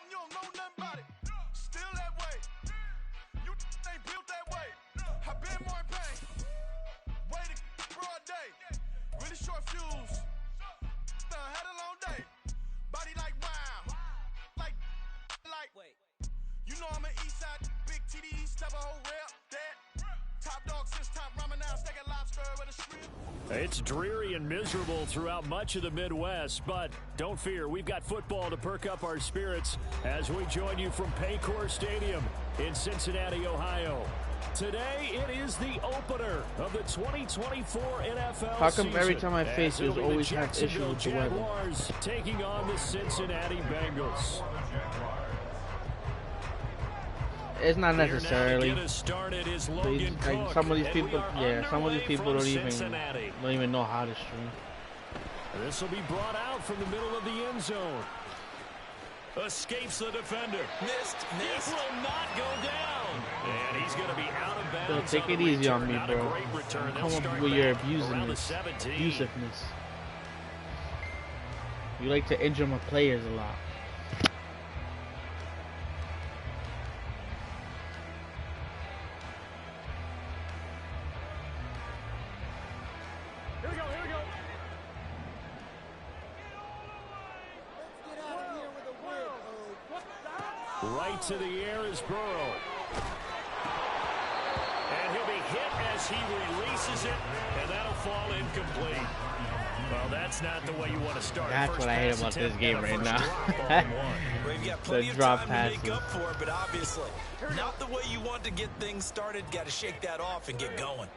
you don't know nothing about it. Still that way. You ain't built that way. I been more in pain. Waited broad day. Really short fuse. Had a long day. Body like wow. Like. Wait. You know I'm an east side big TD. Step a whole rep. That. Top dog since top ramen now. Steak and lobster with a shrimp. It's dreary and miserable throughout much of the Midwest, but don't fear, we've got football to perk up our spirits as we join you from Paycor Stadium in Cincinnati, Ohio. Today, it is the opener of the 2024 NFL How come season, every time I face this, always have issues with the weather? Jaguars taking on the Cincinnati Bengals. It's not necessarily. Like some of these people, don't even know how to stream. This will be brought out from the middle of the end zone. Escapes the defender. Missed. It will not go down. And he's going to be out of bounds. So take it easy on me, bro. Come up with your abusiveness. You like to injure my players a lot. Right to the air is Burrow. And he'll be hit as he releases it, and that'll fall incomplete. Well, that's not the way you want to start. That's what I hate about this game right now. The drop passes. Make up for it, but obviously not the way you want to get things started. Got to shake that off and get going.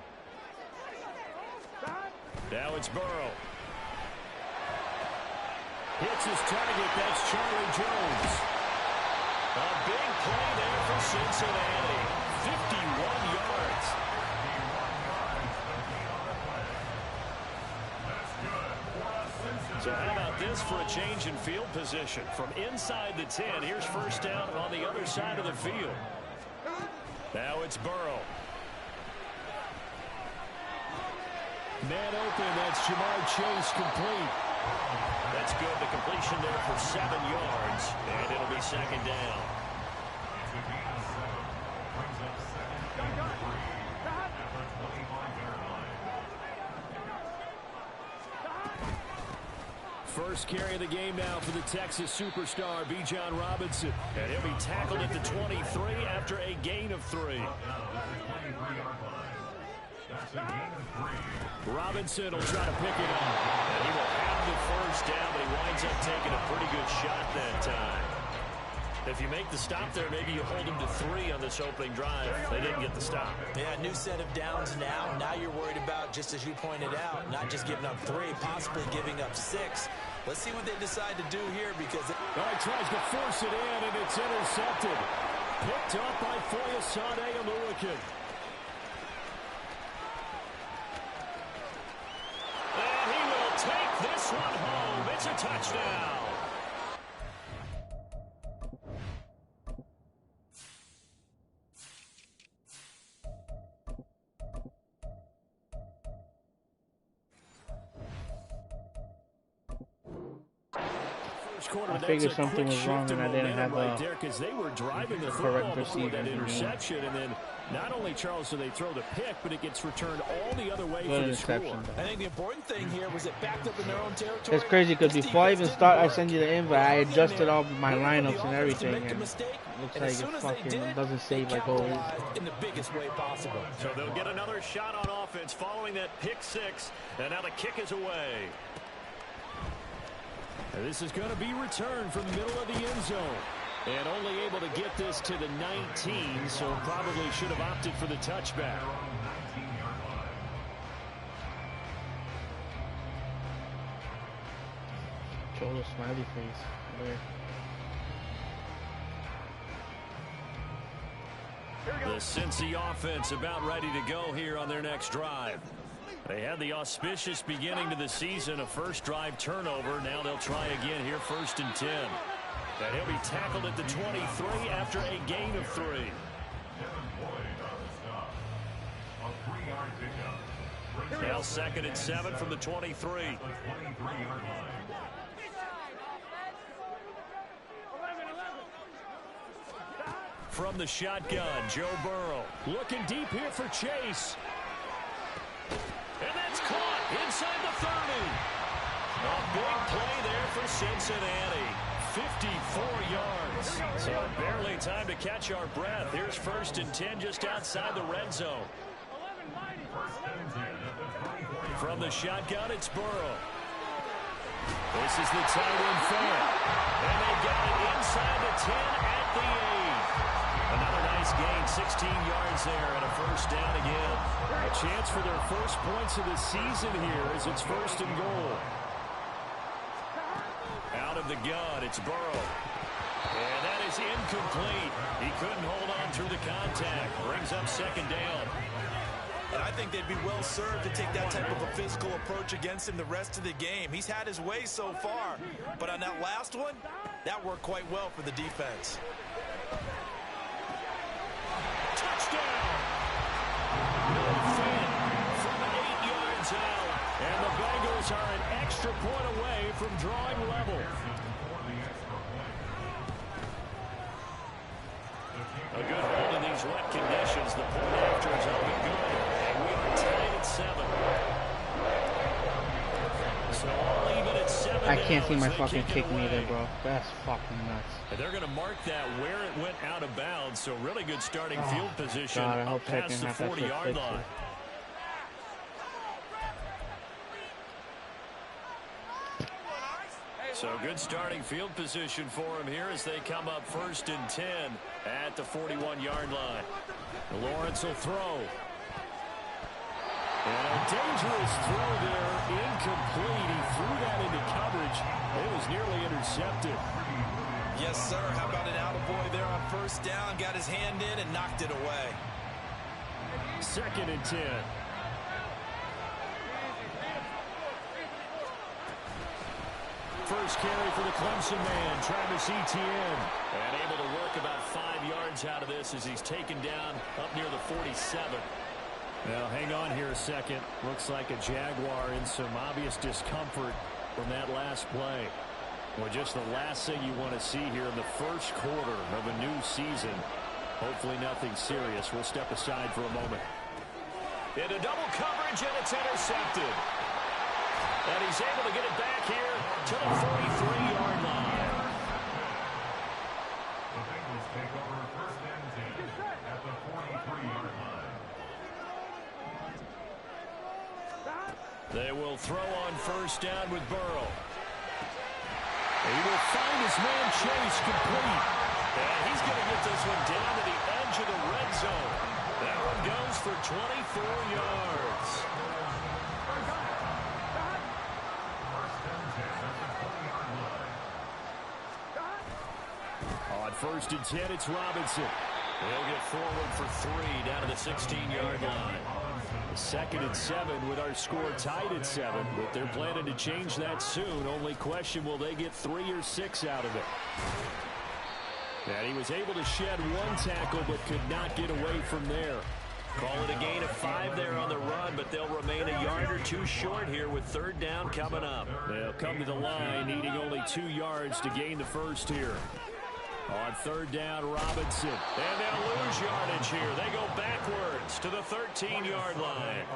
Now it's Burrow. Hits his target. That's Charlie Jones. A big play there for Cincinnati. 51 yards. So how about this for a change in field position? From inside the 10, here's first down on the other side of the field. Now it's Burrow. Man open, that's Jamar Chase complete. That's good. The completion there for 7 yards, and it'll be second down. First carry of the game now for the Texas superstar, Bijan Robinson. And he'll be tackled at the 23 after a gain of 3. Robinson will try to pick it up. And he will have the first down, but he winds up taking a pretty good shot that time. If you make the stop there, maybe you hold him to 3 on this opening drive. They didn't get the stop. Yeah, new set of downs now. Now you're worried about, just as you pointed out, not just giving up 3, possibly giving up 6. Let's see what they decide to do here because... He tries to force it in, and it's intercepted. Picked up by Foyesade Oluwakin. And he will take this one home. It's a touchdown. I figured something was wrong and I didn't have a because they were driving the correct receiver. That interception, and then not only, Charles, do they throw the pick, but it gets returned all the other way for the score. I think the important thing here was it backed up in their own territory. It's crazy because before I even start, I send you the invite. I adjusted all my lineups and everything, and looks like it fucking doesn't save like always. In the biggest way possible. So they'll get another shot on offense following that pick 6, and now the kick is away. This is going to be returned from the middle of the end zone. And only able to get this to the 19, so probably should have opted for the touchback. Cholo smiley face. There. The Cincy offense about ready to go here on their next drive. They had the auspicious beginning to the season, a first drive turnover. Now they'll try again here, 1st and 10. And he'll be tackled at the 23 after a gain of 3. Now 2nd and 7 from the 23. From the shotgun, Joe Burrow. Looking deep here for Chase. And that's caught inside the 30. A big play there for Cincinnati. 54 yards. So barely time to catch our breath. Here's 1st and 10 just outside the red zone. From the shotgun, it's Burrow. This is the tight end fan. And they got it inside the 10 at the 8. Another nice gain, 16 yards there, and a 1st down again. A chance for their first points of the season here as it's 1st and goal. Out of the gun, it's Burrow. And that is incomplete. He couldn't hold on through the contact. Brings up 2nd down. And I think they'd be well served to take that type of a physical approach against him the rest of the game. He's had his way so far. But on that last one, that worked quite well for the defense. Touchdown! No fan from 8 yards out. And the Bengals are an extra point away from drawing level. A good hold in these wet conditions. The point after is up and good. And we are tied at 7. So all even at 7. I can't see my fucking kick meter, bro. That's fucking nuts. And they're going to mark that where it went out of bounds. So really good starting field position God, up past the 40-yard line. So good starting field position for him here as they come up 1st and 10 at the 41-yard line. Lawrence will throw. And a dangerous throw there, incomplete. He threw that into coverage. It was nearly intercepted. Yes, sir. How about an attaboy there on 1st down? Got his hand in and knocked it away. 2nd and 10. First carry for the Clemson man, Travis Etienne. And able to work about 5 yards out of this as he's taken down up near the 47. Now, hang on here a second. Looks like a Jaguar in some obvious discomfort from that last play. Well, just the last thing you want to see here in the 1st quarter of a new season. Hopefully nothing serious. We'll step aside for a moment. Into double coverage, and it's intercepted. And he's able to get it back here to the 43-yard line. The Bengals take over 1st and 10 at the 43-yard line. They will throw on 1st down with Burrow. He will find his man Chase complete. And he's going to get this one down to the edge of the red zone. That one goes for 24 yards. On 1st and 10, it's Robinson. They'll get forward for 3 down to the 16-yard line. 2nd and 7 with our score tied at 7, but they're planning to change that soon. Only question, will they get 3 or 6 out of it? And he was able to shed 1 tackle, but could not get away from there. Call it a gain of 5 there on the run, but they'll remain a yard or 2 short here with 3rd down coming up. They'll come to the line, needing only 2 yards to gain the 1st here. On 3rd down, Robinson. And they'll lose yardage here. They go backwards to the 13-yard line.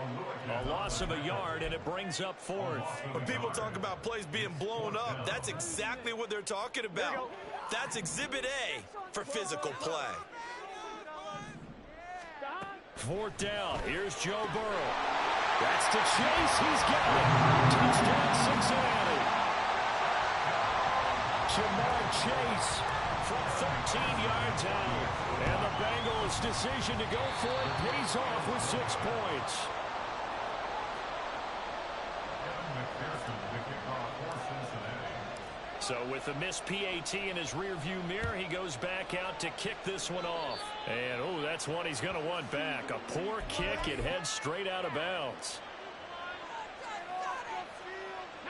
A loss of a yard, and it brings up 4th. When people talk about plays being blown up, that's exactly what they're talking about. That's Exhibit A for physical play. 4th down. Here's Joe Burrow. That's to Chase. He's got it. Touchdown, Cincinnati. Jamar Chase from 13 yards out. And the Bengals' decision to go for it pays off with 6 points. So with the missed PAT in his rearview mirror, he goes back out to kick this one off. And, oh, that's one he's going to want back. A poor kick. It heads straight out of bounds.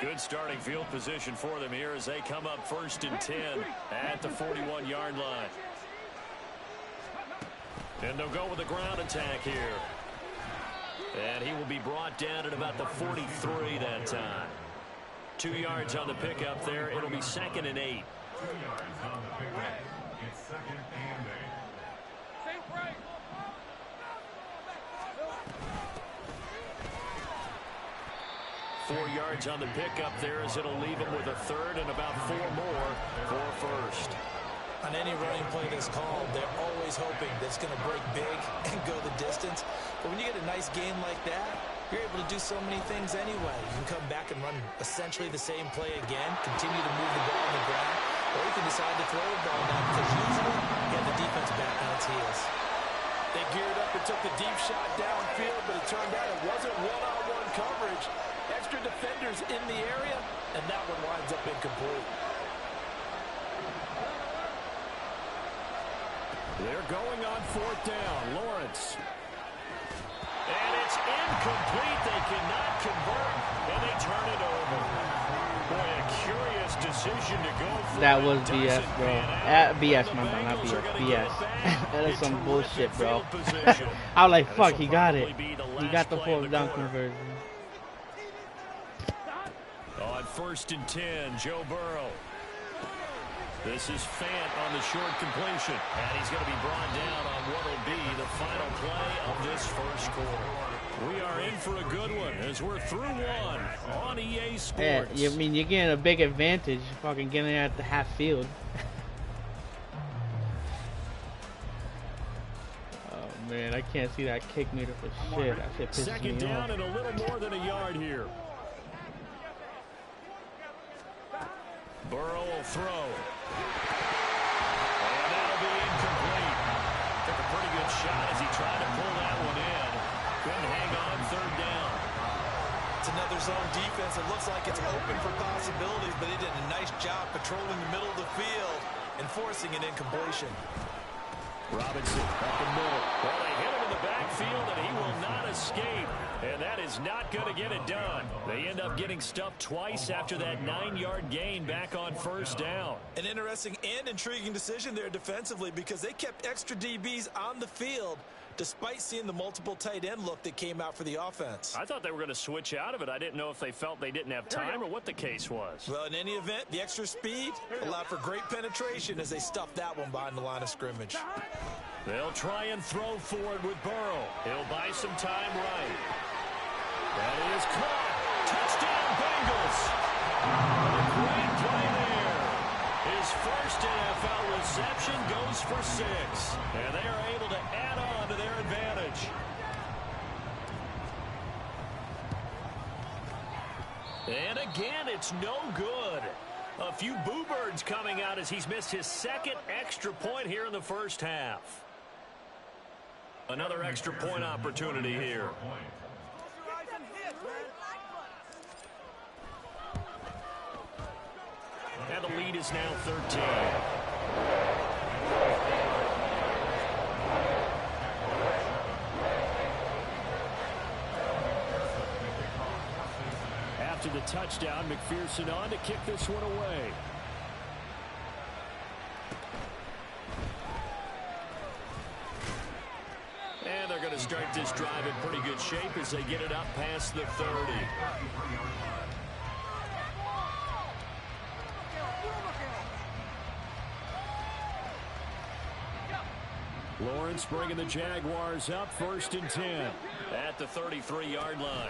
Good starting field position for them here as they come up 1st and 10 at the 41-yard line. And they'll go with a ground attack here. And he will be brought down at about the 43 that time. 2 yards on the pickup there. It'll be 2nd and 8. 2 yards on the pickup. It's 2nd and 8. 4 yards on the pickup there, as it'll leave him with a third and about 4 more for first. On any running play that's called, they're always hoping that it's going to break big and go the distance. But when you get a nice gain like that, you're able to do so many things anyway. You can come back and run essentially the same play again, continue to move the ball on the ground, or you can decide to throw the ball down because usually you have the defense back on its heels. They geared up and took the deep shot downfield, but it turned out it wasn't one-on-one coverage. Extra defenders in the area, and that one winds up incomplete. They're going on 4th down. Lawrence. And it's incomplete. They cannot convert, and they turn it over. Boy, a curious decision to go for. That was BS, bro. BS, my man, not BS. BS. That is some bullshit, bro. I was like, fuck, he got it. He got the 4th down conversion. On 1st and 10, Joe Burrow. This is Fant on the short completion. And he's going to be brought down on what will be the final play of this first quarter. We are in for a good one as we're through one on EA Sports. Yeah, I mean, you're getting a big advantage fucking getting at the half field. Oh, man, I can't see that kick meter for shit. That shit pisses me off. Second down and a little more than a yard here. Burrow will throw. And that'll be incomplete. Took a pretty good shot as he tried to pull that one in. Couldn't hang on 3rd down. It's another zone defense. It looks like it's open for possibilities, but they did a nice job patrolling the middle of the field and forcing an incompletion. Robinson up the middle. Well, they hit him in the backfield, and he will not escape. And that is not going to get it done. They end up getting stuffed twice after that 9-yard gain back on 1st down. An interesting and intriguing decision there defensively because they kept extra DBs on the field despite seeing the multiple tight end look that came out for the offense. I thought they were going to switch out of it. I didn't know if they felt they didn't have time or what the case was. Well, in any event, the extra speed allowed for great penetration as they stuffed that one behind the line of scrimmage. They'll try and throw forward with Burrow. He'll buy some time right. That is caught. Touchdown, Bengals. A great play there. His first NFL reception goes for 6. And they are able to add on to their advantage. And again, it's no good. A few boo birds coming out as he's missed his 2nd extra point here in the first half. Another extra point opportunity here. And the lead is now 13. After the touchdown, McPherson on to kick this one away. And they're going to start this drive in pretty good shape as they get it up past the 30. Lawrence bringing the Jaguars up 1st and 10 at the 33-yard line.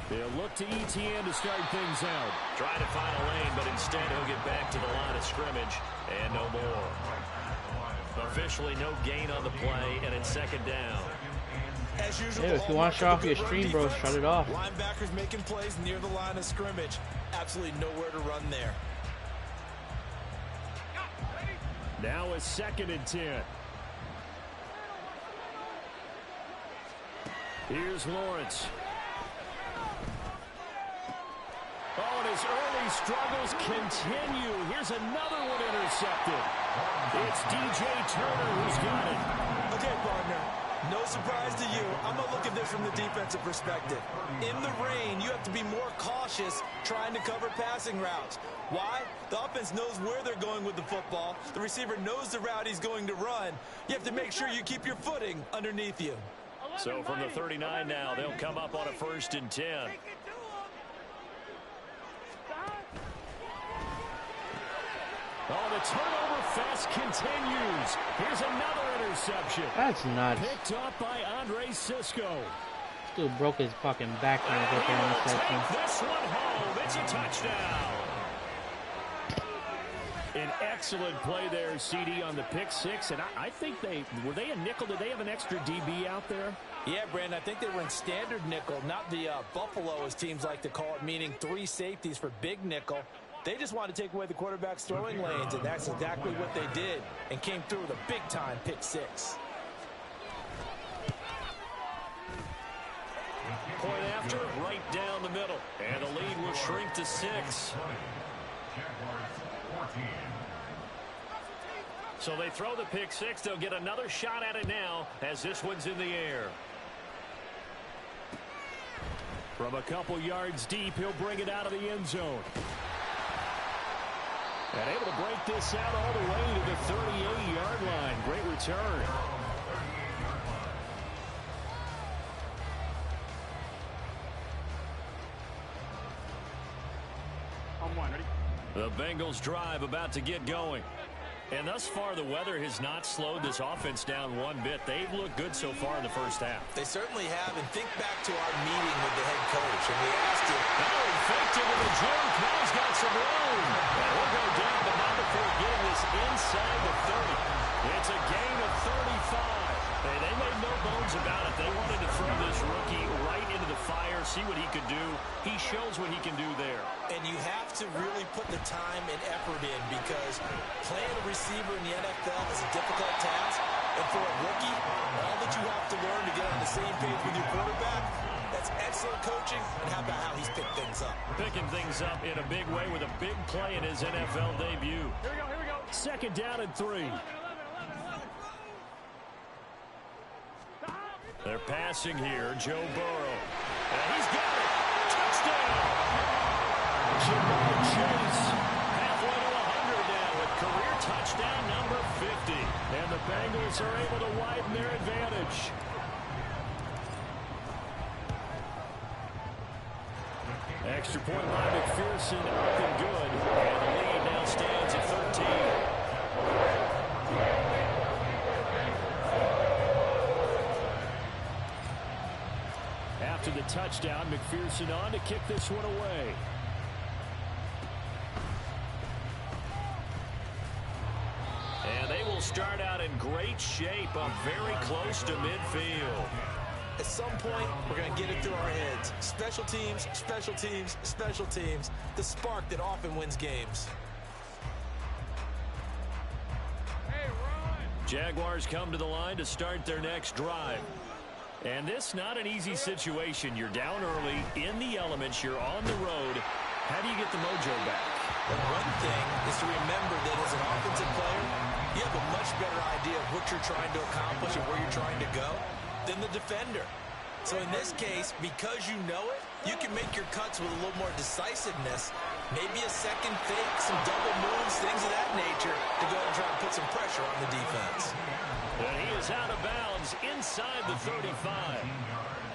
They'll look to ETN to start things out. Trying to find a lane, but instead he'll get back to the line of scrimmage and no more. Officially no gain on the play, and it's 2nd down. As usual, Hey, if you want to shut off your stream, bro, shut it off. Linebackers making plays near the line of scrimmage. Absolutely nowhere to run there. Now a 2nd and 10. Here's Lawrence. Oh, and his early struggles continue. Here's another one intercepted. It's DJ Turner who's got it. Okay, partner. No surprise to you. I'm going to look at this from the defensive perspective. In the rain, you have to be more cautious trying to cover passing routes. Why? The offense knows where they're going with the football. The receiver knows the route he's going to run. You have to make sure you keep your footing underneath you. So from the 39 now, they'll come up on a 1st and 10. Oh, the turnover fest continues. Here's another interception. That's nuts. Picked up by Andre Sisco. Dude broke his fucking back trying to get there in the section. This one home. It's a touchdown. An excellent play there, CD, on the pick six. And I think were they a nickel? Did they have an extra DB out there? Yeah, Brandon, I think they were in standard nickel, not the Buffalo, as teams like to call it, meaning 3 safeties for big nickel. They just wanted to take away the quarterback's throwing lanes, and that's exactly what they did, and came through with a big-time pick six. Point after, right down the middle. And the lead will shrink to 6. So they throw the pick six. They'll get another shot at it now as this one's in the air. From a couple yards deep, he'll bring it out of the end zone. And able to break this out all the way to the 38-yard line. Great return. The Bengals drive about to get going. And thus far, the weather has not slowed this offense down one bit. They've looked good so far in the first half. They certainly have. And think back to our meeting with the head coach. And we asked him. Oh, he faked it with a juke. Now he's got some room. And we'll go down, but not before getting this inside the 30. It's a gain of 35. Hey, they made no bones about it. They wanted to throw this rookie right into the fire, see what he could do. He shows what he can do there. And you have to really put the time and effort in, because playing a receiver in the NFL is a difficult task. And for a rookie, all that you have to learn to get on the same page with your quarterback, that's excellent coaching. And how about how he's picked things up? Picking things up in a big way with a big play in his NFL debut. Here we go. Second down and 3. They're passing here. Joe Burrow. And he's got it. Touchdown. Jamar Chase. Halfway to 100 now with career touchdown number 50. And the Bengals are able to widen their advantage. Extra point by McPherson. Up and good. And the lead now stands at 13. After the touchdown, McPherson on to kick this one away. And they will start out in great shape, up very close to midfield. At some point, we're going to get it through our heads. Special teams, special teams, special teams. The spark that often wins games. Jaguars come to the line to start their next drive. And this not an easy situation. You're down early, in the elements, you're on the road. How do you get the mojo back? But one thing is to remember that as an offensive player, you have a much better idea of what you're trying to accomplish and where you're trying to go than the defender. So in this case, because you know it, you can make your cuts with a little more decisiveness. Maybe a second fake, some double moves, things of that nature to go and try and put some pressure on the defense. And he is out of bounds inside the 35.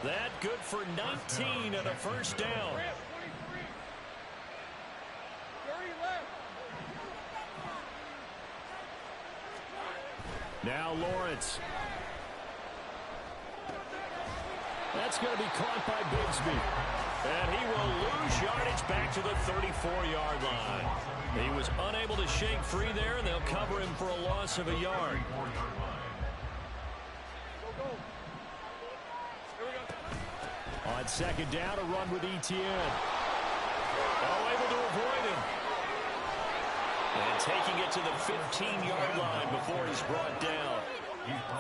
That good for 19 and a first down. Now Lawrence. That's going to be caught by Bigsby. And he will lose yardage back to the 34-yard line. He was unable to shake free there, and they'll cover him for a loss of a yard. On second down, a run with Etienne. Oh, able to avoid him. And taking it to the 15-yard line before he's brought down.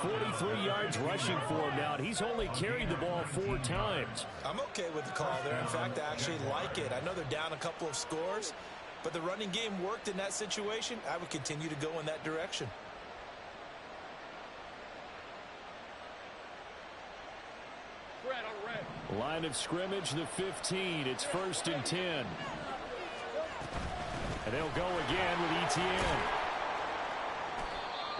43 yards rushing for him now. He's only carried the ball 4 times. I'm okay with the call there. In fact, I actually like it. I know they're down a couple of scores, but the running game worked in that situation. I would continue to go in that direction. Line of scrimmage, the 15. It's 1st and 10. And they'll go again with Etienne.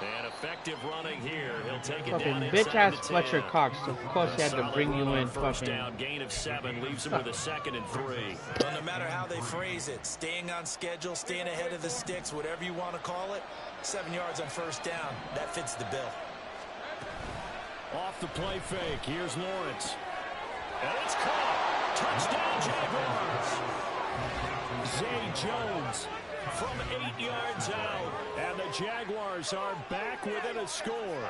And effective running here. He'll take it down fucking bitch-ass Fletcher Cox. Of course he had to bring you in. First down, gain of 7, leaves him with a 2nd and 3. Well, no matter how they phrase it, staying on schedule, staying ahead of the sticks, whatever you want to call it, 7 yards on first down. That fits the bill. Off the play fake. Here's Lawrence. And it's caught. Touchdown, Jaguars. Zay Jones from 8 yards out. And the Jaguars are back within a score.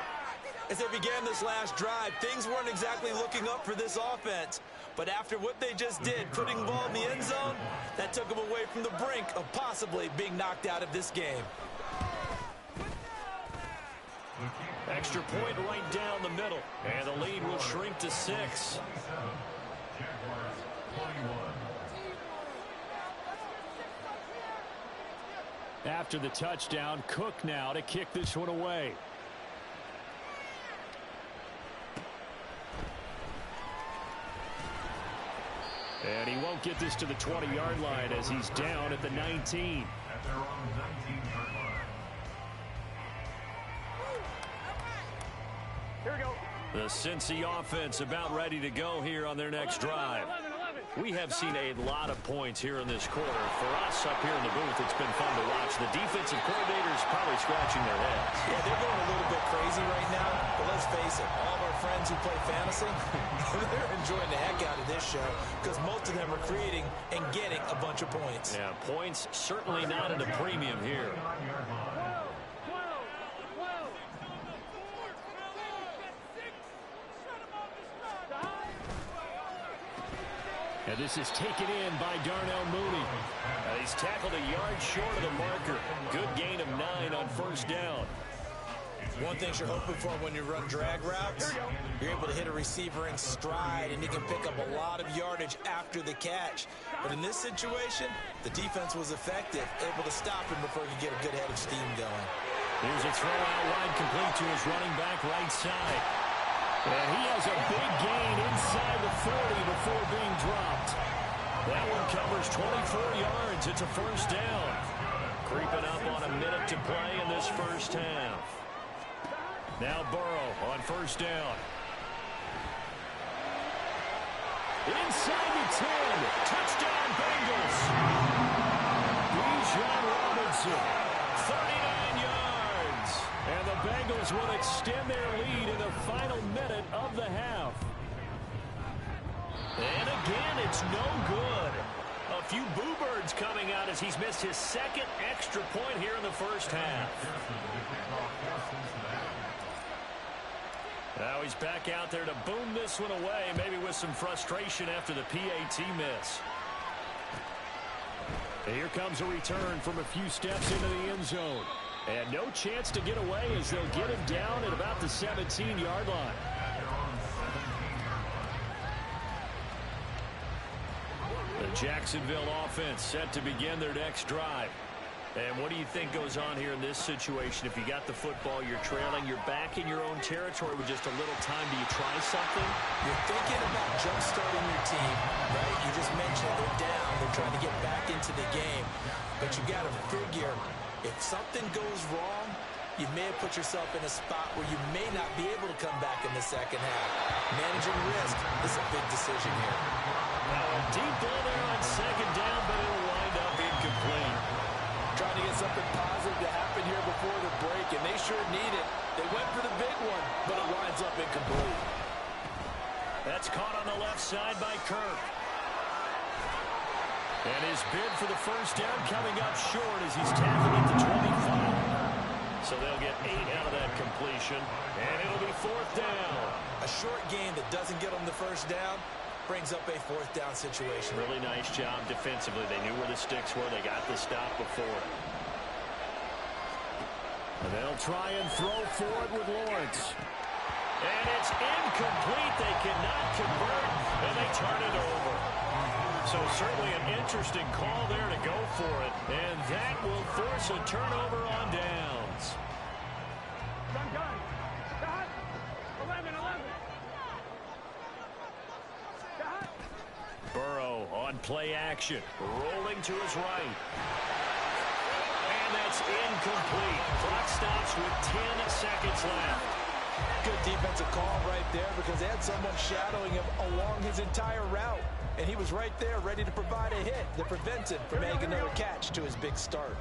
As they began this last drive, things weren't exactly looking up for this offense. But after what they just did, putting the ball in the end zone, that took them away from the brink of possibly being knocked out of this game. Extra point right down the middle. And the lead will shrink to 6. After the touchdown, Cook now to kick this one away. And he won't get this to the 20-yard line as he's down at the 19. At their own 19-yard line. Here we go. The Cincy offense about ready to go here on their next drive. We have seen a lot of points here in this quarter. For us up here in the booth, it's been fun to watch. The defensive coordinators probably scratching their heads. Yeah, they're going a little bit crazy right now. But let's face it, all of our friends who play fantasy, they're enjoying the heck out of this show because most of them are creating and getting a bunch of points. Yeah, points certainly not at a premium here. And this is taken in by Darnell Mooney. He's tackled a yard short of the marker. Good gain of 9 on first down. One thing you're hoping for when you run drag routes, you're able to hit a receiver in stride, and you can pick up a lot of yardage after the catch. But in this situation, the defense was effective, able to stop him before he could get a good head of steam going. Here's a throw out wide complete to his running back right side. And he has a big gain inside the 40 before being dropped. That one covers 24 yards. It's a first down. Creeping up on a minute to play in this first half. Now Burrow on first down. Inside the 10. Touchdown Bengals. Bijan Robinson. 39 yards. And the Bengals will extend their lead in the final minute of the half. And again, it's no good. A few boo birds coming out as he's missed his second extra point here in the first half. Now he's back out there to boom this one away, maybe with some frustration after the PAT miss. And here comes a return from a few steps into the end zone. And no chance to get away as they'll get him down at about the 17-yard line. The Jacksonville offense set to begin their next drive. And what do you think goes on here in this situation? If you got the football, you're trailing, you're back in your own territory with just a little time. Do you try something? You're thinking about jump-starting your team, right? You just mentioned they're down. They're trying to get back into the game. But you got to figure, if something goes wrong, you may have put yourself in a spot where you may not be able to come back in the second half. Managing risk is a big decision here. Now a deep ball there on second down, but it'll wind up incomplete. Trying to get something positive to happen here before the break, and they sure need it. They went for the big one, but it winds up incomplete. That's caught on the left side by Kirk. And his bid for the first down coming up short as he's tackled at the 25. So they'll get 8 out of that completion, and it'll be fourth down. A short game that doesn't get them the first down brings up a fourth down situation. Really nice job defensively. They knew where the sticks were. They got the stop before. And they'll try and throw forward with Lawrence. And it's incomplete. They cannot convert, and they turn it over. So certainly an interesting call there to go for it. And that will force a turnover on downs. Burrow on play action, rolling to his right. And that's incomplete. Clock stops with 10 seconds left. Good defensive call right there because they had someone shadowing him along his entire route. And he was right there ready to provide a hit that prevents him from making another catch to his big start.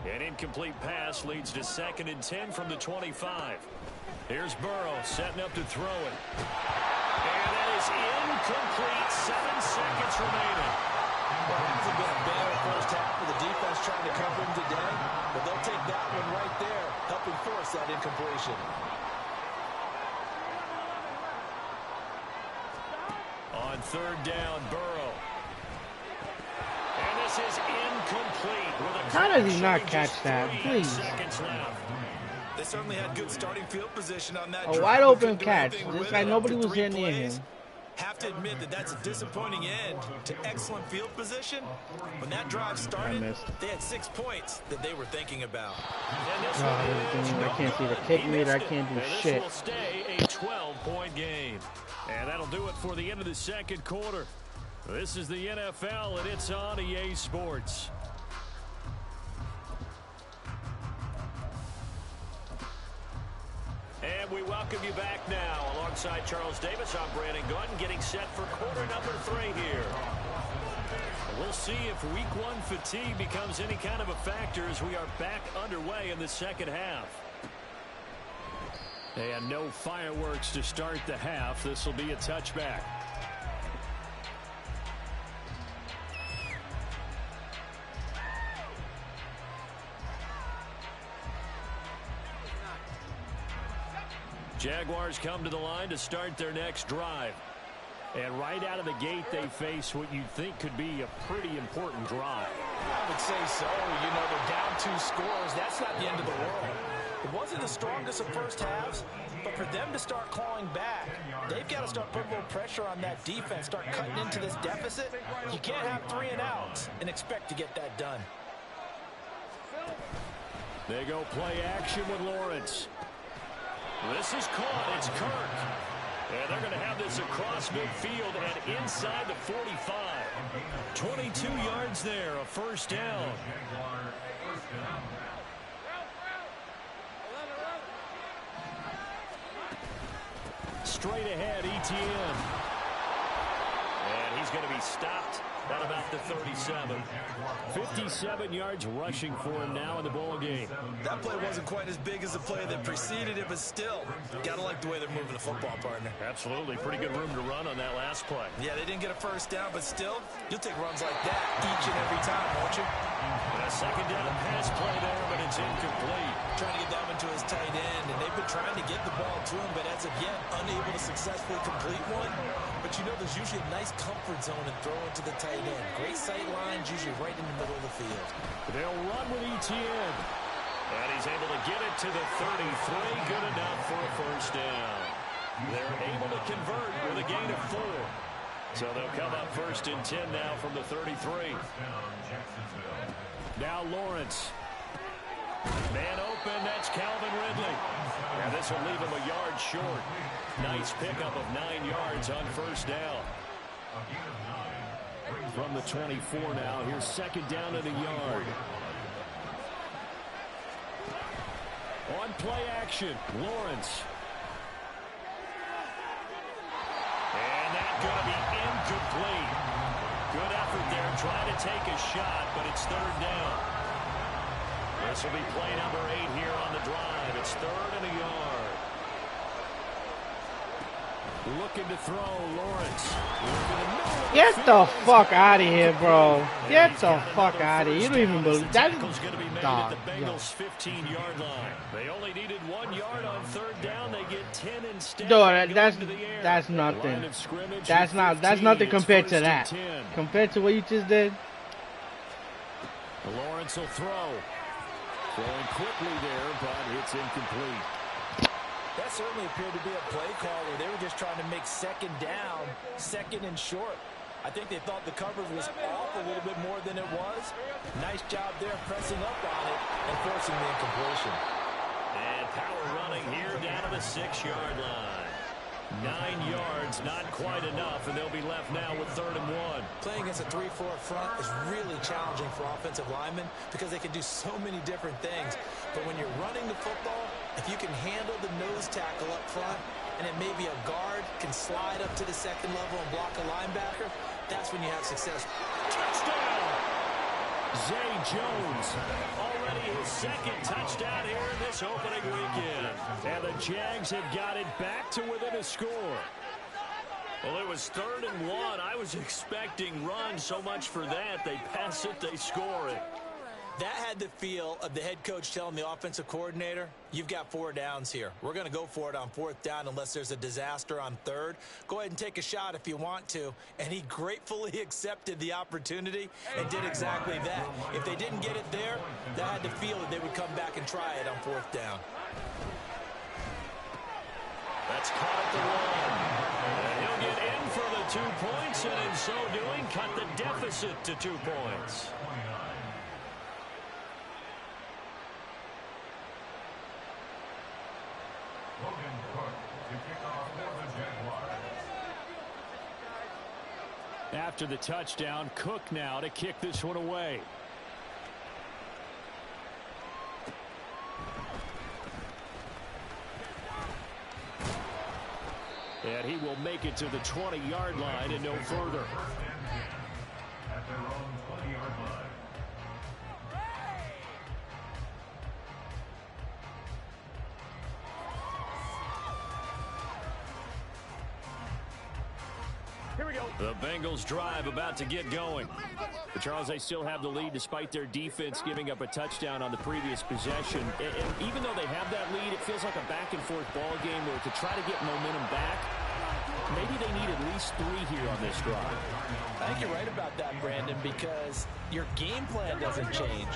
An incomplete pass leads to 2nd and 10 from the 25. Here's Burrow setting up to throw it. And that is is incomplete. 7 seconds remaining. Well, it hasn't been a bad first half for the defense trying to cover him today, but they'll take that one right there, helping force that incompletion. On 3rd down, Burrow. And this is incomplete. How did he not catch that? Please. Seconds left. They certainly had good starting field position on that A drive. wide open Couldn't do catch. anything This with guy, it. nobody After was 3 here near plays, him. have to admit that that's a disappointing end to excellent field position. When that drive started, they had 6 points that they were thinking about. I can't see the kick meter. I can't do This shit. will stay a 12-point game. And that'll do it for the end of the second quarter. This is the NFL, and it's on EA Sports. And we welcome you back now. Alongside Charles Davis, I'm Brandon Gunn, getting set for quarter number 3 here. We'll see if week 1 fatigue becomes any kind of a factor as we are back underway in the second half. And no fireworks to start the half. This will be a touchback. Jaguars come to the line to start their next drive. And right out of the gate, they face what you'd think could be a pretty important drive. I would say so. You know, they're down 2 scores. That's not the end of the world. It wasn't the strongest of first halves, but for them to start clawing back, they've got to start putting a little pressure on that defense, start cutting into this deficit. You can't have 3 and outs and expect to get that done. They go play action with Lawrence. This is caught. It's Kirk. And they're going to have this across midfield and inside the 45. 22 yards there, a first down. Straight ahead, ETN. And he's going to be stopped at about the 37. 57 yards rushing for him now in the ball game. That play wasn't quite as big as the play that preceded it, but still, got to like the way they're moving the football, partner. Absolutely. Pretty good room to run on that last play. Yeah, they didn't get a first down, but still, you'll take runs like that each and every time, won't you? And a second down pass play there, but it's incomplete. Trying to get that one to his tight end, and they've been trying to get the ball to him, but as of yet, unable to successfully complete one. But you know, there's usually a nice comfort zone in throwing to the tight end. Great sight lines, usually right in the middle of the field. They'll run with ETN. And he's able to get it to the 33. Good enough for a first down. They're able to convert with a gain of 4. So they'll come up 1st and 10 now from the 33. Now Lawrence. Man open, that's Calvin Ridley. And this will leave him a yard short. Nice pickup of 9 yards on first down. From the 24 now, here's second down and a yard. On play action, Lawrence. And that's going to be incomplete. Good effort there, trying to take a shot, but it's 3rd down. This will be play number 8 here on the drive. It's 3rd and a yard. Looking to throw, Lawrence. Get the fuck out of here, bro. Get the fuck out of here. You don't even believe that. Tackle's going to be made at the Bengals' 15-yard line. They only needed 1 yard on 3rd down. They get 10 instead. Dude, that's nothing. That's nothing compared to that. Compared to what you just did. Lawrence will throw. Throwing quickly there, but it's incomplete. That certainly appeared to be a play call where they were just trying to make second down, 2nd and short. I think they thought the coverage was off a little bit more than it was. Nice job there pressing up on it and forcing the incompletion. And power running here down to the 6-yard line. 9 yards, not quite enough, and they'll be left now with 3rd and 1. Playing against a 3-4 front is really challenging for offensive linemen because they can do so many different things. But when you're running the football, if you can handle the nose tackle up front, and it may be a guard can slide up to the 2nd level and block a linebacker, that's when you have success. Touchdown! Zay Jones, already his 2nd touchdown here in this opening weekend. And the Jags have got it back to within a score. Well, it was 3rd and 1. I was expecting run. So much for that. They pass it, they score it. That had the feel of the head coach telling the offensive coordinator, you've got 4 downs here. We're going to go for it on 4th down unless there's a disaster on 3rd. Go ahead and take a shot if you want to. And he gratefully accepted the opportunity and did exactly that. If they didn't get it there, that had the feel that they would come back and try it on 4th down. That's caught at the 1. And he'll get in for the 2 points, and in so doing, cut the deficit to 2 points. After the touchdown, Cook now to kick this one away. And he will make it to the 20-yard line and no further. At their own 20-yard line. Here we go. The Bengals drive about to get going. But Charles, they still have the lead despite their defense giving up a touchdown on the previous possession. And even though they have that lead, it feels like a back-and-forth ball game where to try to get momentum back, maybe they need at least 3 here on this drive. I think you're right about that, Brandon, because your game plan doesn't change.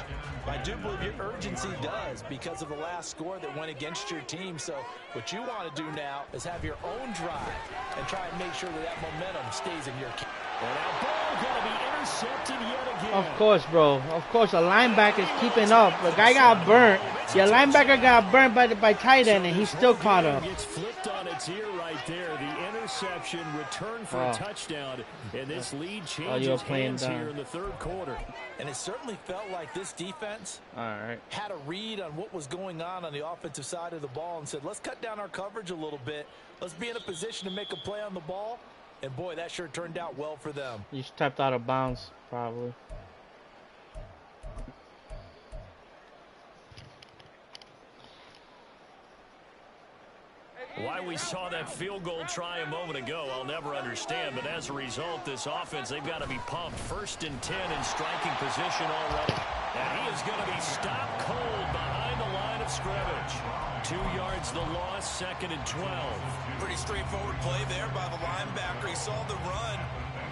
I do believe your urgency does because of the last score that went against your team. So what you want to do now is have your own drive and try and make sure that that momentum stays in your camp. And that ball going to be intercepted yet again. Of course, bro. Of course, a linebacker's keeping up. The guy got burnt. Your linebacker got burnt by tight end, and he's still caught up. Gets flipped on its ear right there. The interception, return for a touchdown, and this lead changes hands here in the 3rd quarter. And it certainly felt like this defense had a read on what was going on the offensive side of the ball and said, let's cut down our coverage a little bit. Let's be in a position to make a play on the ball. And, boy, that sure turned out well for them. You stepped out of bounds, probably. Why we saw that field goal try a moment ago, I'll never understand. But as a result, this offense, they've got to be pumped. 1st and 10 in striking position already. And he is going to be stopped cold behind the line of scrimmage. 2 yards the loss, 2nd and 12. Pretty straightforward play there by the linebacker. He saw the run,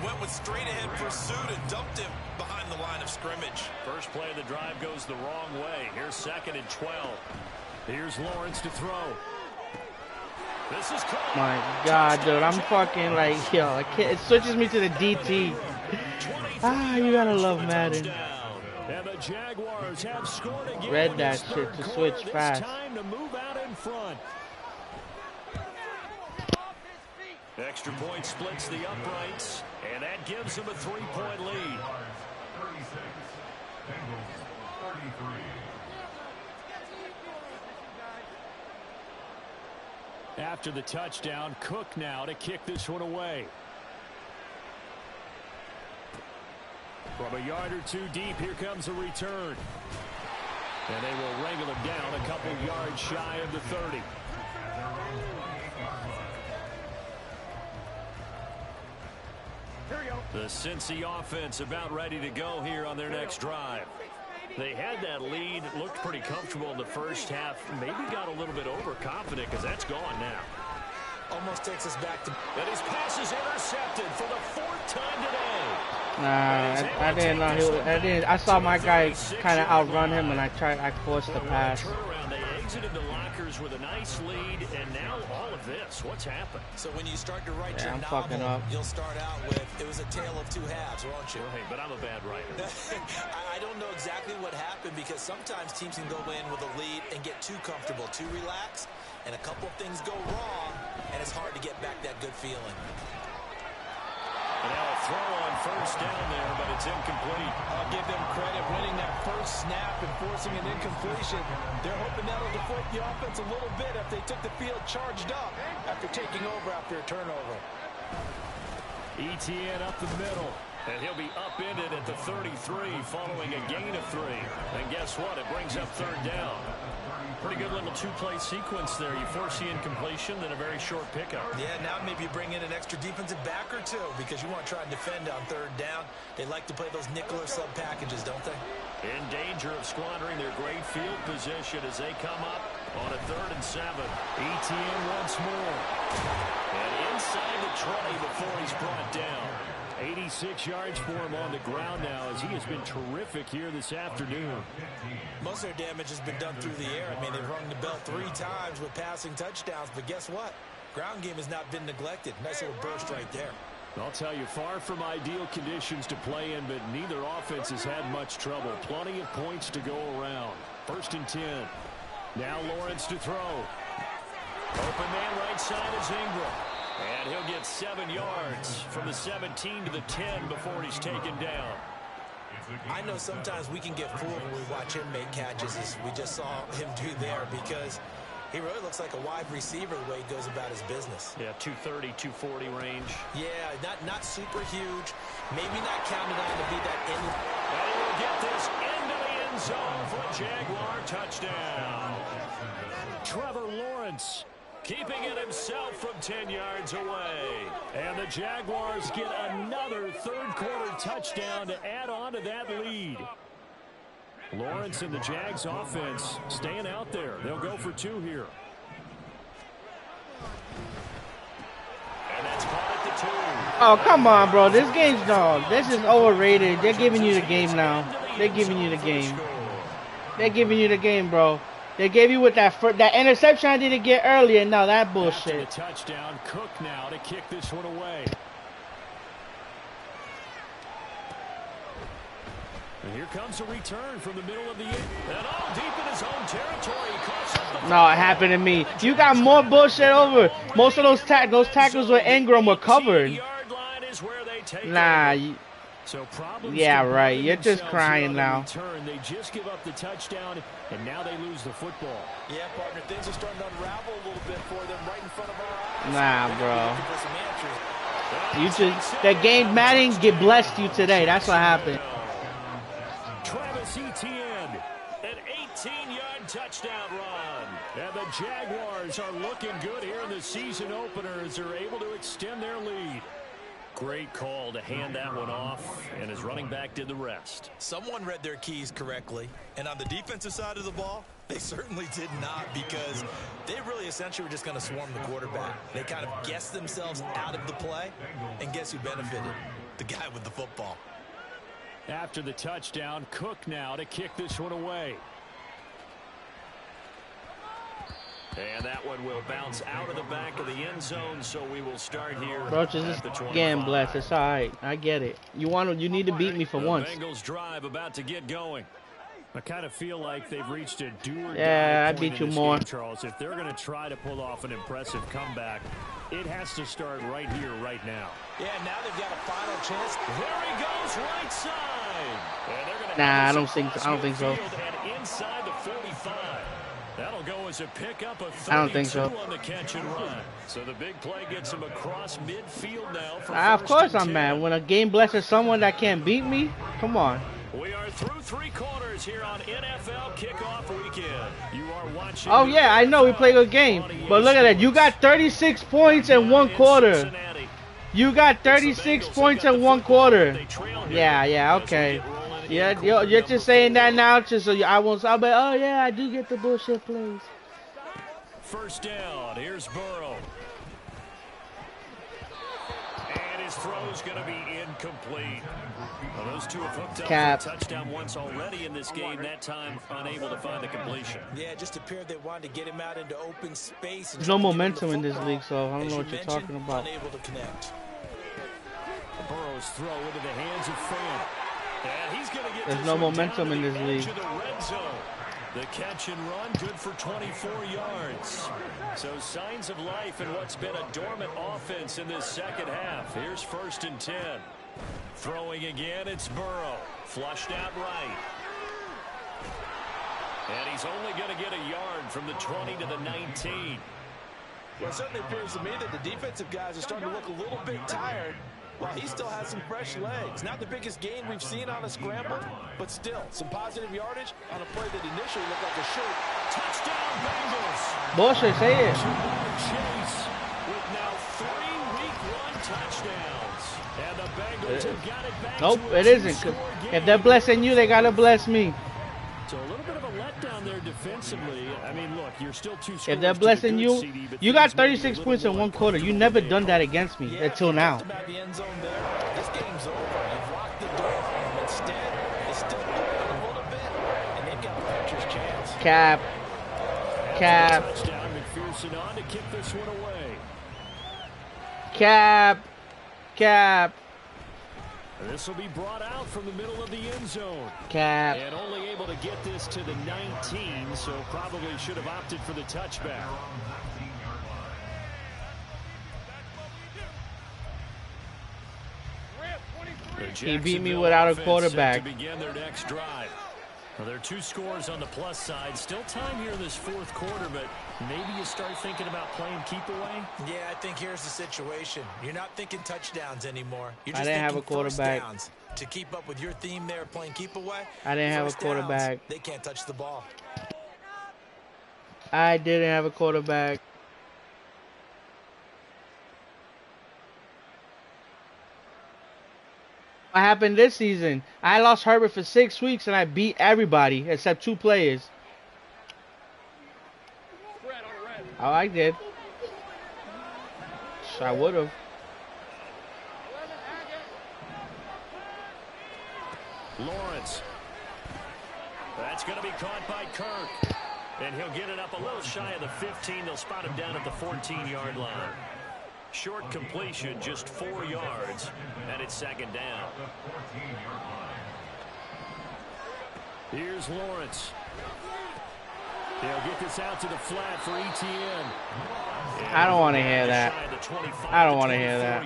went with straight-ahead pursuit and dumped him behind the line of scrimmage. First play of the drive goes the wrong way. Here's 2nd and 12. Here's Lawrence to throw. This is caught. My God, dude, I'm fucking like, yo, it switches me to the DT. You gotta love Madden. And the Jaguars have scored again. Read that shit to switch fast. Time to move out in front. Extra point splits the uprights, and that gives them a 3-point lead. 36. Bengals 33. After the touchdown, Cook now to kick this one away. From a yard or 2 deep, here comes a return. And they will wrangle him down a couple yards shy of the 30. The Cincy offense about ready to go here on their next drive. They had that lead, looked pretty comfortable in the first half, maybe got a little bit overconfident because that's gone now. Almost takes us back to... And his pass is intercepted for the 4th time today. Nah, I didn't know I saw my guy kind of outrun him, and I forced the pass. They exited the lockers with a nice lead, and now all of this. What's happened? So when you start to write your I'm novel, fucking up. you'll start out with, it was a tale of 2 halves, won't you? Well, hey, but I'm a bad writer. I don't know exactly what happened because sometimes teams can go in with a lead and get too comfortable, too relaxed, and a couple of things go wrong, and it's hard to get back that good feeling. And now a throw on 1st down there, but it's incomplete. I'll give them credit winning that first snap and forcing an incompletion. They're hoping that'll deflate the offense a little bit if they took the field charged up after taking over after a turnover. ETN up the middle, and he'll be upended at the 33 following a gain of 3. And guess what? It brings up 3rd down. Pretty good little two-play sequence there. You force the incompletion, then a very short pickup. Yeah, now maybe you bring in an extra defensive back or two because you want to try and defend on third down. They like to play those nickel or sub packages, don't they? In danger of squandering their great field position as they come up on a 3rd and 7. ETN once more. And inside the 20 before he's brought down. 86 yards for him on the ground now as he has been terrific here this afternoon. Most of their damage has been done through the air. I mean, they've rung the bell 3 times with passing touchdowns, but guess what? Ground game has not been neglected. Nice little burst right there. I'll tell you, far from ideal conditions to play in, but neither offense has had much trouble. Plenty of points to go around. 1st and 10. Now Lawrence to throw. Open man right side is Ingram. And he'll get 7 yards from the 17 to the 10 before he's taken down. I know sometimes we can get fooled when we watch him make catches, as we just saw him do there, because he really looks like a wide receiver the way he goes about his business. Yeah, 230, 240 range. Yeah, not super huge. Maybe not counted on to be that end. And he will get this into the end zone for a Jaguar touchdown. Trevor Lawrence keeping it himself from 10 yards away. And the Jaguars get another 3rd quarter touchdown to add on to that lead. Lawrence and the Jags offense staying out there. They'll go for 2 here. And that's caught at the 2. Oh, come on, bro. This game's dog. This is overrated. They're giving you the game now. They're giving you the game. They're giving you the game, bro. They gave you with that interception I didn't get earlier. No, that bullshit. After the touchdown, Cook now to kick this one away. And here comes a return from the middle of the 8. And all deep in his own territory. No, it happened to me. You got more bullshit over. Most of those tackles with Ingram were covered. Nah. So yeah, right. You're just crying now. They just give up the touchdown, and now they lose the football. Yeah, partner, things are starting to unravel a little bit for them right in front of our eyes. Nah, bro. You just that game Madden get blessed you today. That's what happened. Travis Etienne, an 18-yard touchdown run. And the Jaguars are looking good here in the season opener as they're able to extend their lead. Great call to hand that one off, and his running back did the rest. Someone read their keys correctly, and on the defensive side of the ball, they certainly did not, because they really essentially were just going to swarm the quarterback. They kind of guessed themselves out of the play, and guess who benefited? The guy with the football. After the touchdown, Cook now to kick this one away. And that one will bounce out of the back of the end zone, so we will start here. Bro, just getting blessed. It's all right. I get it. You need to beat me for once. Bengals drive about to get going. I kind of feel like they've reached a do-or-die I point beat you in this more. game, Charles. If they're going to try to pull off an impressive comeback, it has to start right here, right now. Yeah, now they've got a final chance. There he goes, right side. And they're gonna Nah, I don't think so. And inside the 45. That'll go as a pickup of 32 I don't think so. on the catch and run. So the big play gets him across midfield now. For Of course I'm mad. When a game blesses someone that can't beat me, come on. We are through 3 quarters here on NFL Kickoff Weekend. You are watching. Oh, yeah, I know we play a good game. But look at that. You got 36 points in 1 quarter. You got 36 points in 1 quarter. Yeah, okay. Yeah, you're just saying that now just so I'll be, oh, yeah, I do get the bullshit plays. First down. Here's Burrow. And his throw's going to be incomplete. Well, those two have hooked up for a touchdown once already in this game. That time, unable to find the completion. Yeah, it just appeared they wanted to get him out into open space. There's no momentum in this league, so I don't know what you're talking about. Unable to connect. Burrow's throw into the hands of Fan. And he's going to get There's no momentum in this league. The catch and run, good for 24 yards. So signs of life in what's been a dormant offense in this second half. Here's 1st and 10. Throwing again, it's Burrow. Flushed out right. And he's only going to get a yard from the 20 to the 19. Well, it certainly appears to me that the defensive guys are starting to look a little bit tired. Well, he still has some fresh legs. Not the biggest gain we've seen on a scramble, but still some positive yardage on a play that initially looked like a short touchdown Bengals. Bullshit, say it. Chase with now 3 Week 1 touchdowns. And the Bengals have got it back. Nope, to a it isn't. two-score If they're game. blessing you, they gotta bless me. So a little bit of a letdown there defensively. I mean, look, you're still 2 scores. If they're to the blessing good, you, CD, but you got things may be a 36 little points in more one quarter. You uncomfortable never than done they that are. against me Yeah, until you now. talked about the end zone there. This game's over. You've locked the door. Instead, they still hold on a little bit, and they've got a pitcher's chance. Cap. Cap. Touchdown, McPherson on to kick this one away. Cap. Cap. This will be brought out from the middle of the end zone. Cap. And only able to get this to the 19, so probably should have opted for the touchback. He beat me without a quarterback. To begin their next drive. Well, there are 2 scores on the plus side. Still time here in this 4th quarter, but maybe you start thinking about playing keep away. Yeah, I think here's the situation. You're not thinking touchdowns anymore. You're I just didn't have thinking a quarterback. first downs. To keep up with your theme there, playing keep away. I didn't have a first downs, quarterback. they can't touch the ball. I didn't have a quarterback. What happened this season? I lost Herbert for 6 weeks and I beat everybody except 2 players. Oh, I did. I would have. Lawrence. That's going to be caught by Kirk. And he'll get it up a little shy of the 15. They'll spot him down at the 14-yard line. Short completion, just 4 yards, and it's 2nd down. Here's Lawrence. They'll get this out to the flat for Etienne. I don't want to hear that. I don't want to hear that.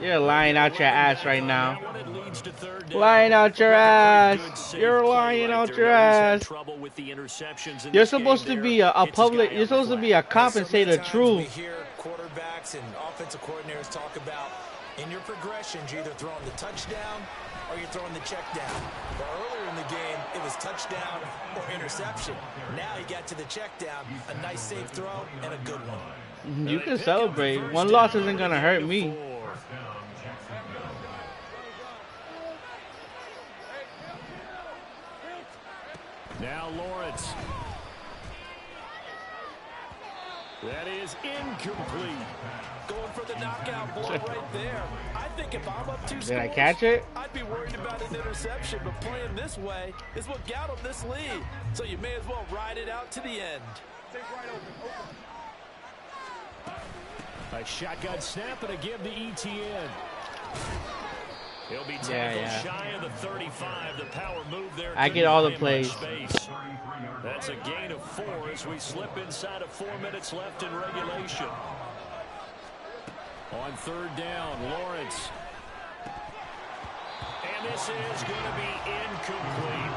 You're lying out your ass right now. Lying out your ass. You're lying out your ass. You're supposed to be a public. You're supposed to be a compensator. True. We hear quarterbacks and offensive coordinators talk about in your progressions, you're either throwing the touchdown or you're throwing the check down. But earlier in the game, it was touchdown or interception. Now you got to the check down, a nice safe throw, and a good one. You can celebrate. One loss isn't gonna hurt me. Now Lawrence. That is incomplete. Going for the knockout blow right there. I think if I'm up 2 scores, Did I catch it? I'd be worried about an interception, but playing this way is what got him this lead. So you may as well ride it out to the end. A shotgun snap and a give to Etienne. He'll be tackled shy of the 35. The power move there. I get all the plays. Space. That's a gain of 4 as we slip inside of 4 minutes left in regulation. On 3rd down, Lawrence. And this is going to be incomplete.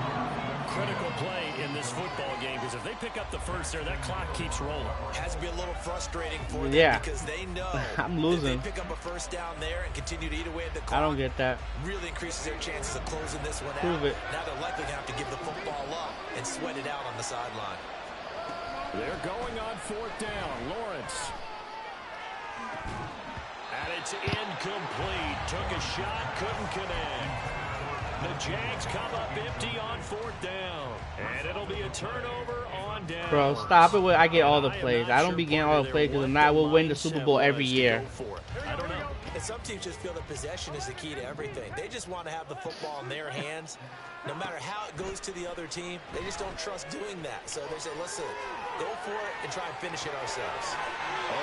Critical play in this football game because if they pick up the first there, that clock keeps rolling. Has to be a little frustrating for them because they know I'm losing. if they pick up a first down there and continue to eat away at the clock, I don't get that. really increases their chances of closing this one Prove out. it. Now they're likely going to have to give the football up and sweat it out on the sideline. They're going on 4th down. Lawrence. And it's incomplete. Took a shot, couldn't connect. The Jags come up empty on 4th down. And it'll be a turnover on down. Bro, stop it with I get all the plays. I don't be getting all the plays because if not, we'll win the Super Bowl every year. I don't know. And some teams just feel that possession is the key to everything. They just want to have the football in their hands. No matter how it goes to the other team, they just don't trust doing that. So they say, listen, go for it and try and finish it ourselves.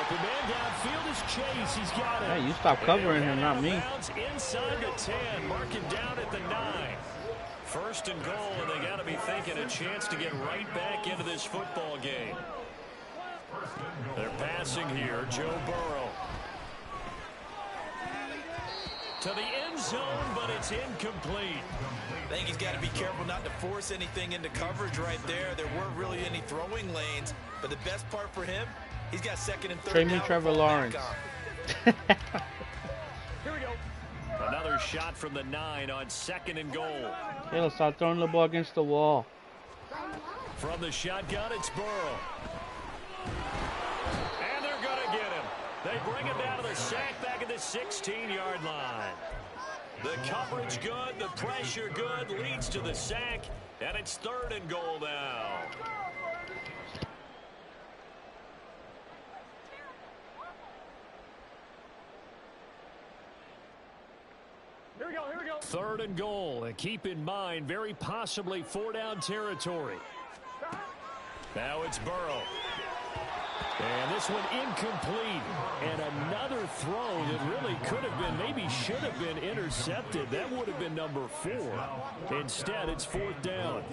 Open man downfield is Chase. He's got it. Hey, you stop covering him, not me. Inside the 10, marking down at the 9. 1st and goal, and they got to be thinking a chance to get right back into this football game. They're passing here, Joe Burrow. To the end zone, but it's incomplete. I think he's got to be careful not to force anything into coverage right there. There weren't really any throwing lanes, but the best part for him, he's got 2nd and 3rd Trade me down Trevor to fall back Lawrence. on. Here we go. their shot from the 9 on 2nd and goal. Caleb, start throwing the ball against the wall. From the shotgun, it's Burrow. And they're going to get him. They bring him down to the sack back at the 16-yard line. The coverage good, the pressure good, leads to the sack, and it's 3rd and goal now. Here we go. 3rd and goal, and keep in mind, very possibly 4-down territory. Now it's Burrow. And this one incomplete. And another throw that really could have been, maybe should have been intercepted. That would have been number 4. Instead, it's 4th down.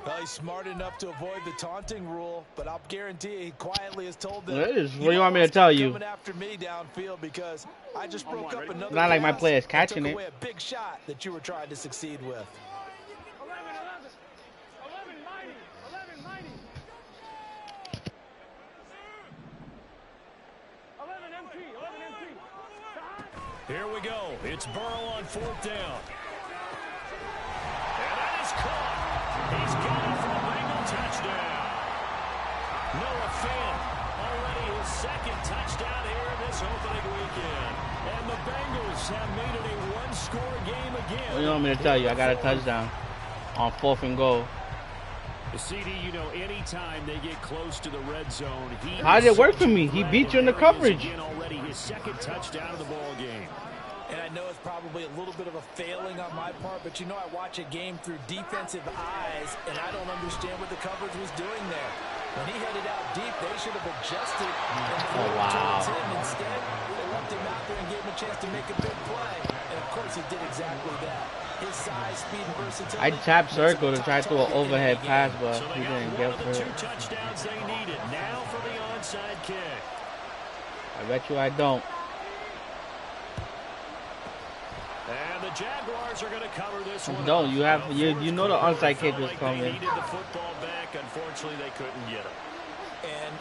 Well, he's smart enough to avoid the taunting rule, but I'll guarantee you he quietly has told them. What do you want me to tell you? Coming after me downfield because I just broke up another. Not like my pass players and catching took it. away a big shot that you were trying to succeed with. 11 mighty. 11 empty. Here we go. It's Burrow on 4th down. And that is caught. He's got it for a Bengal touchdown. Noah Fant, already his 2nd touchdown here in this opening weekend. And the Bengals have made it a one-score game again. What do you want me to tell you? I got a touchdown on 4th and goal. The CD, you know, anytime they get close to the red zone, how did it work for me? He beat you in the coverage. Already his 2nd touchdown of the ball game. And I know it's probably a little bit of a failing on my part, but you know I watch a game through defensive eyes, and I don't understand what the coverage was doing there. When he headed out deep, they should have adjusted and towards him. Instead, they left him out there and gave him a chance to make a big play. And, of course, he did exactly that. His size, speed, and versatility. I tapped circle to try to do an overhead pass, but So he didn't get the for 2 it. touchdowns they needed. Now for the onside kick. I bet you I don't. And the Jaguars are going to cover this one. Don't. You have you know the onside kick is coming. They needed the football back. Unfortunately, they couldn't get it. And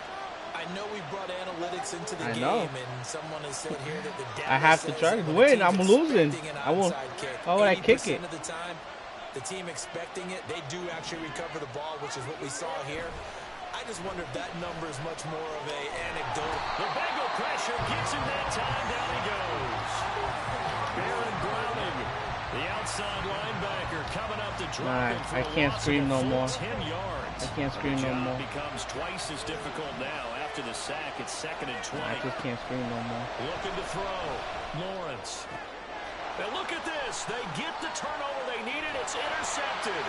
I know we brought analytics into the I game, know. and someone has said here that the data I have to says try that to when a win. team's I'm losing. expecting an I won't. onside kick, Why would I kick 80% it? of the time, the team expecting it, they do actually recover the ball, which is what we saw here. I just wonder if that number is much more of a anecdote. The Bengal pressure gets him that time. Down he goes. Baron Browning, the outside linebacker, coming up to drop him for I can't scream no more. 10 yards. I can't scream no more. Becomes twice as difficult now after the sack. It's 2nd and 20. I just can't scream no more. Looking to throw. Lawrence. Now look at this. They get the turnover they needed. It's intercepted.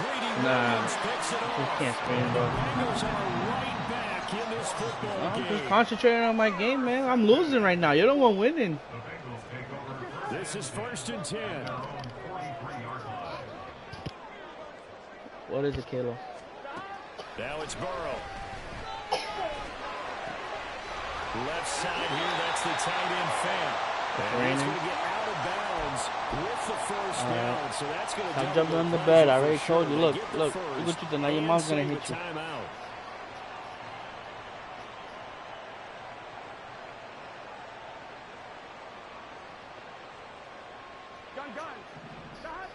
Greedy Williams picks it off. Just can't scream, bro. Bengals are right back in this football I'm game. just concentrating on my game, man. I'm losing right now. You're the one winning. This is 1st and 10. What is it, Caleb? Now it's Burrow. Left side here, that's the tight end Fant. And he's going to get out of bounds with the 1st down. So that's going to I'm jumping on the bed. I already told you. Look, look what you did. Now your mom's going to hit you. Timeout. Gun. Stop.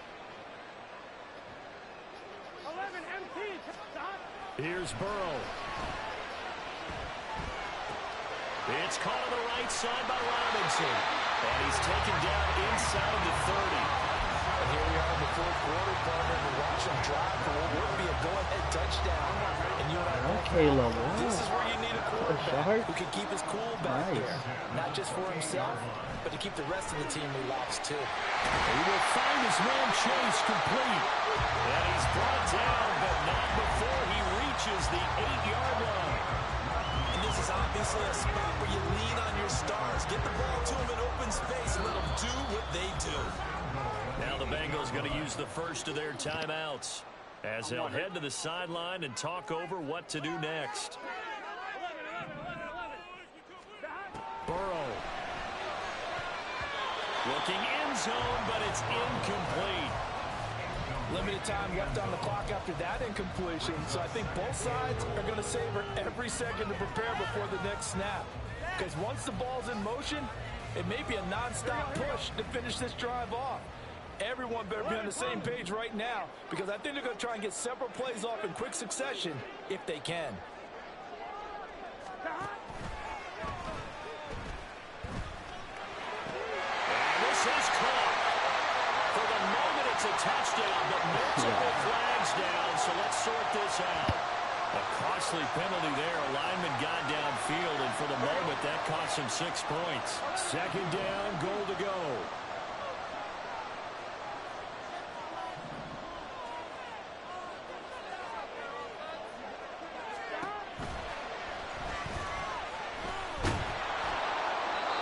11 empty. Stop. Here's Burrow. It's caught on the right side by Robinson. And he's taken down inside the 30. And here we are in the 4th quarter, partner, and watch him drive for what would be a go-ahead touchdown. And you and I both know this is where you need a quarterback who can keep his cool back there. Not just for himself, but to keep the rest of the team relaxed, too. He will find his man Chase complete. And he's brought down, but not before he reaches the 8-yard line. And this is obviously a spot where you lean on your stars. Get the ball to them in open space and let them do what they do. Now the Bengals going to use the first of their timeouts as they'll head to the sideline and talk over what to do next. Burrow. Looking end zone, but it's incomplete. Limited time left on the clock after that incompletion, so I think both sides are going to savor every second to prepare before the next snap. Because once the ball's in motion, It may be a non-stop push to finish this drive off. Everyone better be on the same page right now because I think they're going to try and get several plays off in quick succession if they can. Is caught. For the moment, it's a touchdown, but multiple flags down, so let's sort this out. A costly penalty there. A lineman got downfield, and for the moment, that cost him 6 points. Second down, goal to go.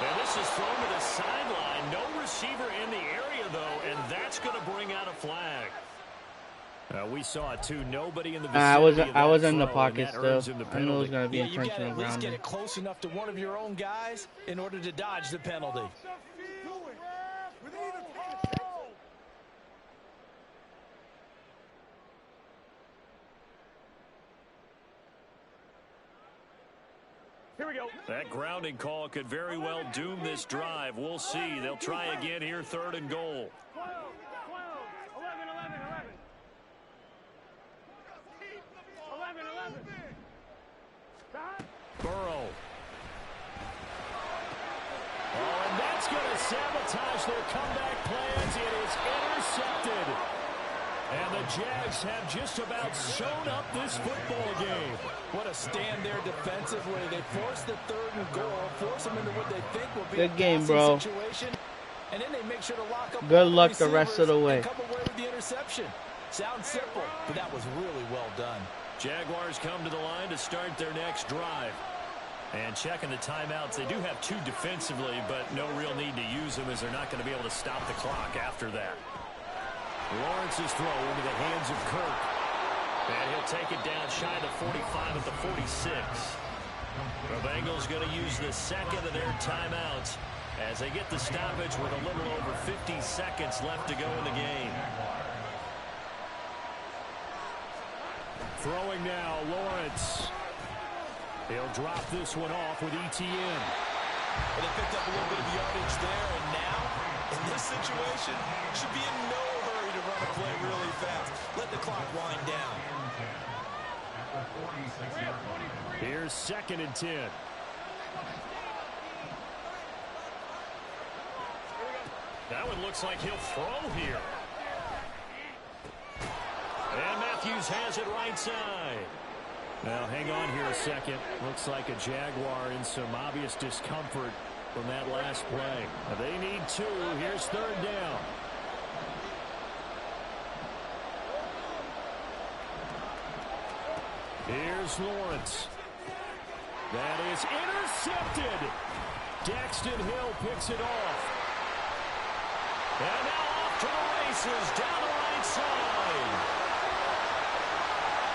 And this is thrown to the sideline. No receiver in the area, though, and that's going to bring out a flag. We saw it, too. Nobody in the vicinity I was in the pocket still. The I knew it was going to be you got to intentional at least grounding. get it close enough to one of your own guys in order to dodge the penalty. Here we go. That grounding call could very well doom this drive. We'll see. They'll try again here, 3rd and goal. 12, 11. 11. Burrow. Oh, and that's going to sabotage their comeback plans. It is intercepted. And the Jags have just about sewn up this football game. What a stand there defensively. They force the 3rd and goal, force them into what they think will be Good a game, bro. situation, and then they make sure to lock up. Good luck the rest of the way. Come away with the interception. Sounds simple, but that was really well done. Jaguars come to the line to start their next drive. And checking the timeouts, they do have 2 defensively, but no real need to use them as they're not going to be able to stop the clock after that. Lawrence's throw into the hands of Kirk. And he'll take it down shy of the 45 at the 46. The Bengals going to use the second of their timeouts as they get the stoppage with a little over 50 seconds left to go in the game. Throwing now, Lawrence. He'll drop this one off with ETN. Well, they picked up a little bit of yardage there, and now, in this situation, should be in no hurry to run a play really fast. Let the clock wind down. Here's 2nd and 10. That one looks like he'll throw here. And Matthews has it right side. Now, hang on here a second. Looks like a Jaguar in some obvious discomfort from that last play. Now, they need 2. Here's 3rd down. Here's Lawrence. That is intercepted. Daxton Hill picks it off. And now off to the races down the right side.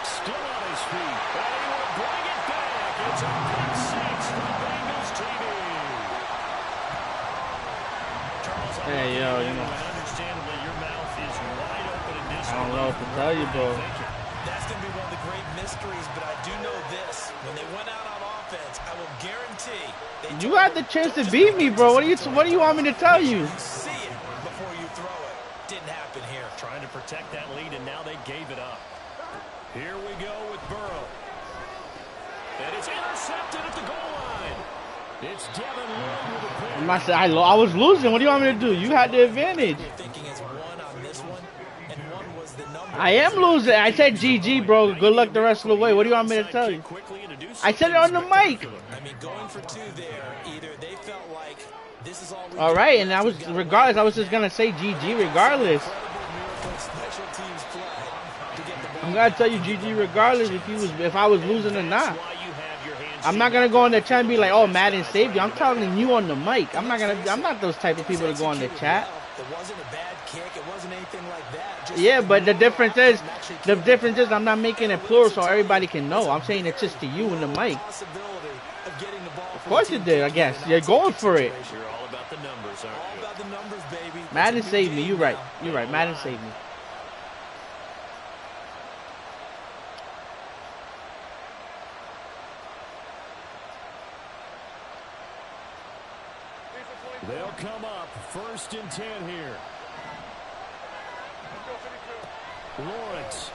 Still on his feet. And he will bring it back. It's a pick 6 for Bengals TV. Charles, Hey, yo, you know. understandably, your mouth is wide open in this I don't know what to tell you, bro. That's going to be one of the great mysteries, but I do know this. When they went out on offense, I will guarantee they You had the chance to beat me, bro. What do you want me to tell you? see it before you throw it. Didn't happen here. Trying to protect that lead, and now they gave it up. Here we go with Burrow. And it's intercepted at the goal line. It's Devin Lloyd with a pick. I was losing. What do you want me to do? You had the advantage. You're thinking it's 1 on this one, and 1 was the number. I am losing. I said GG, bro. Good luck the rest of the way. What do you want me to tell you? I said it on the mic. I mean, going for 2 there, either they felt like this is all we All can right, do. and I was regardless. I was just gonna say GG regardless. Incredible miracle special teams play to get the ball. I'm gonna tell you GG regardless if I was losing or not. I'm not gonna go in the chat and be like, "Oh, Madden saved you." I'm telling you on the mic. I'm not those type of people to go on the chat. It wasn't a bad kick. It wasn't anything like that. Just Yeah, but the difference is I'm not making it plural so everybody can know. I'm saying it just to you in the mic. possibility of getting the ball. Of course you did. I guess you're going for it. You're all about the numbers, aren't All you? about the numbers, baby. Madden It's a new saved me. game You're right. now. You're right. Madden saved me. They'll come up 1st and 10 here. Lawrence.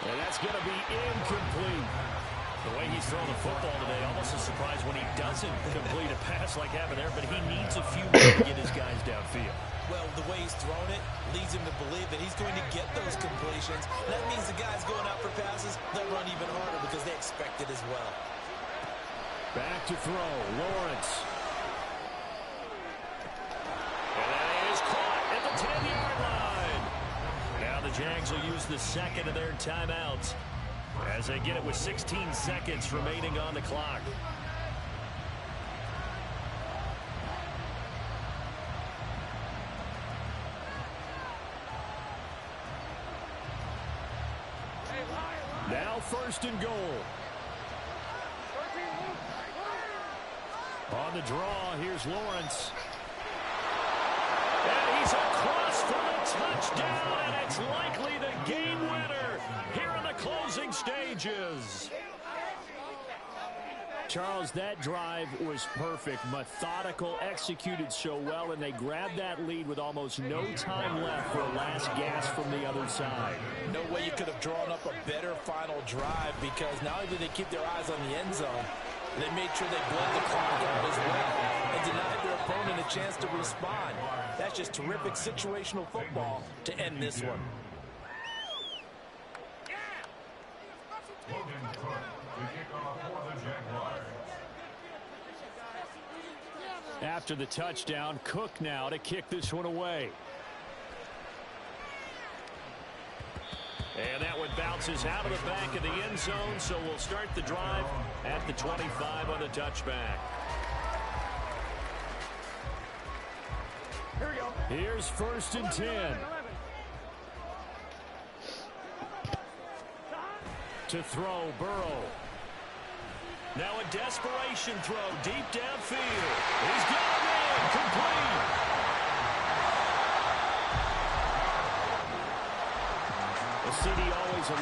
And that's going to be incomplete. The way he's throwing the football today, almost a surprise when he doesn't complete a pass like happened there, but he needs a few more to get his guys downfield. Well, the way he's thrown it leads him to believe that he's going to get those completions. That means the guys going out for passes, they'll run even harder because they expect it as well. Back to throw, Lawrence. And that is caught at the 10-yard line. Now the Jags will use the second of their timeouts as they get it with 16 seconds remaining on the clock. Now 1st and goal. On the draw, here's Lawrence. And he's across for the touchdown, and it's likely the game winner here in the closing stages. Charles, that drive was perfect, methodical, executed so well, and they grabbed that lead with almost no time left for a last gasp from the other side. No way you could have drawn up a better final drive, because not only did they keep their eyes on the end zone, they made sure they bled the clock out as well and denied their opponent a chance to respond. That's just terrific situational football to end this one. Logan Cook to kick off for the Jaguars. After the touchdown, Cook now to kick this one away. And that one bounces out of the back of the end zone, so we'll start the drive at the 25 on the touchback. Here we go. Here's 1st and 10. To throw, Burrow. Now a desperation throw deep downfield. He's got it in, complete. The CD always a